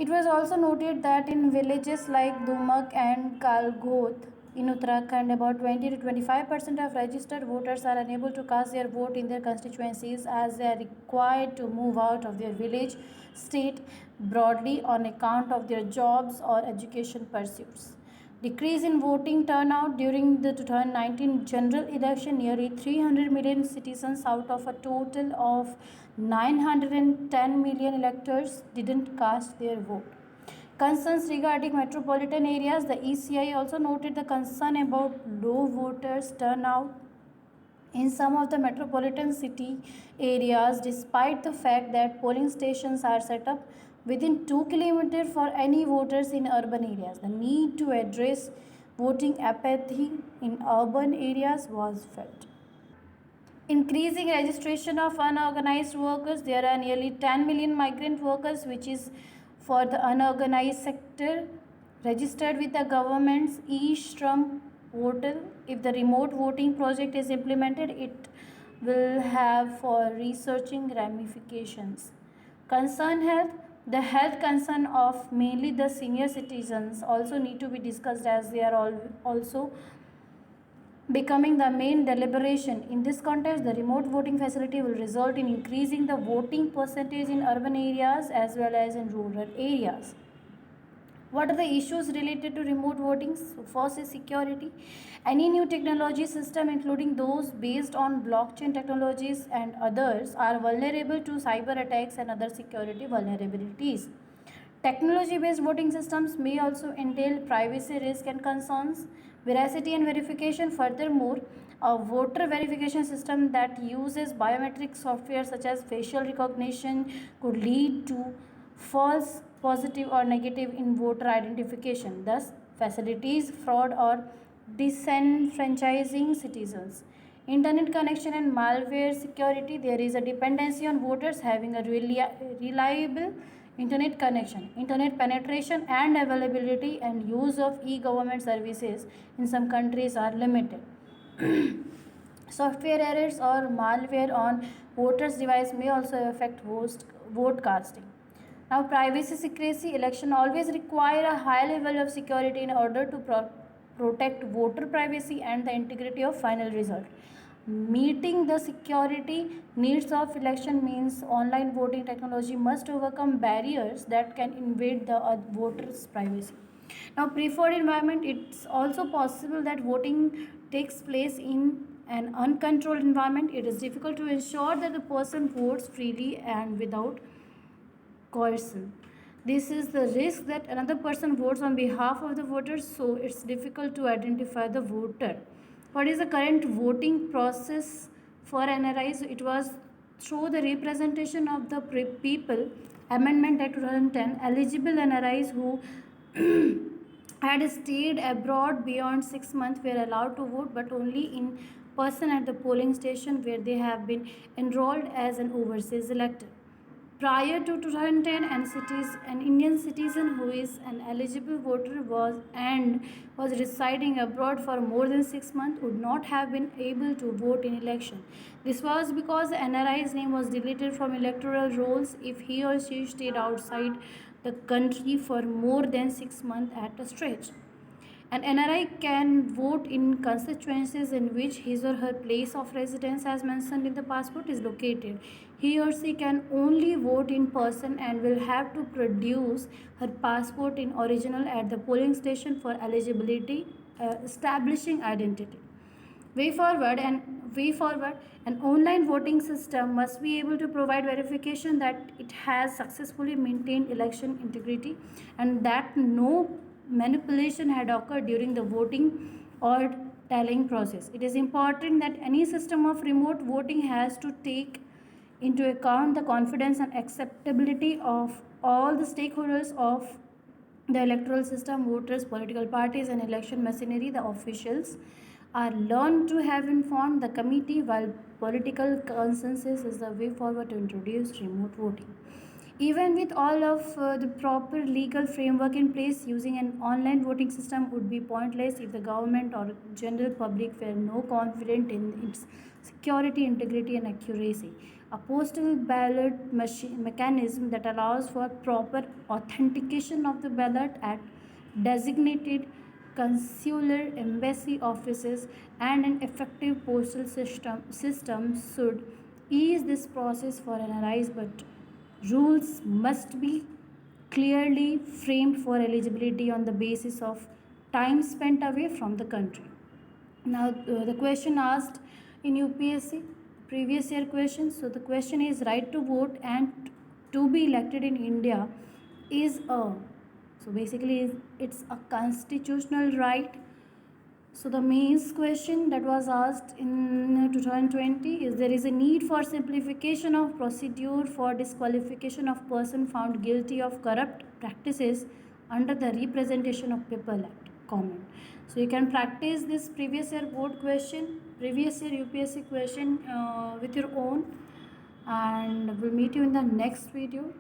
It was also noted that in villages like Dumak and Kalgoth in Uttarakhand, about 20 to 25% of registered voters are unable to cast their vote in their constituencies as they are required to move out of their village state broadly on account of their jobs or education pursuits. Decrease in voting turnout during the 2019 general election, nearly 300 million citizens out of a total of 910 million electors didn't cast their vote. Concerns regarding metropolitan areas, the ECI also noted the concern about low voters turnout in some of the metropolitan city areas, despite the fact that polling stations are set up within 2 kilometers for any voters in urban areas. The need to address voting apathy in urban areas was felt. Increasing registration of unorganized workers. There are nearly 10 million migrant workers, which is for the unorganized sector, registered with the government's e-Shram portal. If the remote voting project is implemented, it will have for researching ramifications. Concern health. The health concern of mainly the senior citizens also need to be discussed as they are also becoming the main deliberation. In this context, the remote voting facility will result in increasing the voting percentage in urban areas as well as in rural areas. What are the issues related to remote voting? So first is security. Any new technology system, including those based on blockchain technologies and others, are vulnerable to cyber attacks and other security vulnerabilities. Technology based voting systems may also entail privacy risk and concerns, veracity and verification. Furthermore, a voter verification system that uses biometric software such as facial recognition could lead to false positive or negative in voter identification, thus facilitates fraud or disenfranchising citizens. Internet connection and malware security. There is a dependency on voters having a reliable internet connection. Internet penetration and availability and use of e-government services in some countries are limited. Software errors or malware on voters' device may also affect vote casting. Now, privacy secrecy. Election always require a high level of security in order to protect voter privacy and the integrity of final result. Meeting the security needs of election means online voting technology must overcome barriers that can invade the voters' privacy. Now, preferred environment. It's also possible that voting takes place in an uncontrolled environment. It is difficult to ensure that the person votes freely and without coercion. This is the risk that another person votes on behalf of the voters, so it's difficult to identify the voter. What is the current voting process for NRIs? It was through the representation of the people amendment Act 2010. Eligible NRIs who had stayed abroad beyond 6 months were allowed to vote, but only in person at the polling station where they have been enrolled as an overseas elector. Prior to 2010, an Indian citizen who is an eligible voter was residing abroad for more than 6 months would not have been able to vote in election. This was because the NRI's name was deleted from electoral rolls if he or she stayed outside the country for more than 6 months at a stretch. An NRI can vote in constituencies in which his or her place of residence, as mentioned in the passport, is located. He or she can only vote in person and will have to produce her passport in original at the polling station for eligibility, establishing identity. Way forward, an online voting system must be able to provide verification that it has successfully maintained election integrity and that no manipulation had occurred during the voting or tallying process. It is important that any system of remote voting has to take into account the confidence and acceptability of all the stakeholders of the electoral system, voters, political parties, and election machinery. The officials are learned to have informed the committee, while political consensus is the way forward to introduce remote voting. Even with all of the proper legal framework in place, using an online voting system would be pointless if the government or general public were no confident in its security, integrity, and accuracy. a postal ballot machine mechanism that allows for proper authentication of the ballot at designated consular embassy offices, and an effective postal system should ease this process for NRIs, but rules must be clearly framed for eligibility on the basis of time spent away from the country. Now, the question asked in UPSC, previous year question. So, the question is right to vote and to be elected in India is a, so basically it's a constitutional right. So the main question that was asked in 2020 is there is a need for simplification of procedure for disqualification of person found guilty of corrupt practices under the Representation of People Act. Comment. So you can practice this previous year board question, previous year UPSC question with your own, and we'll meet you in the next video.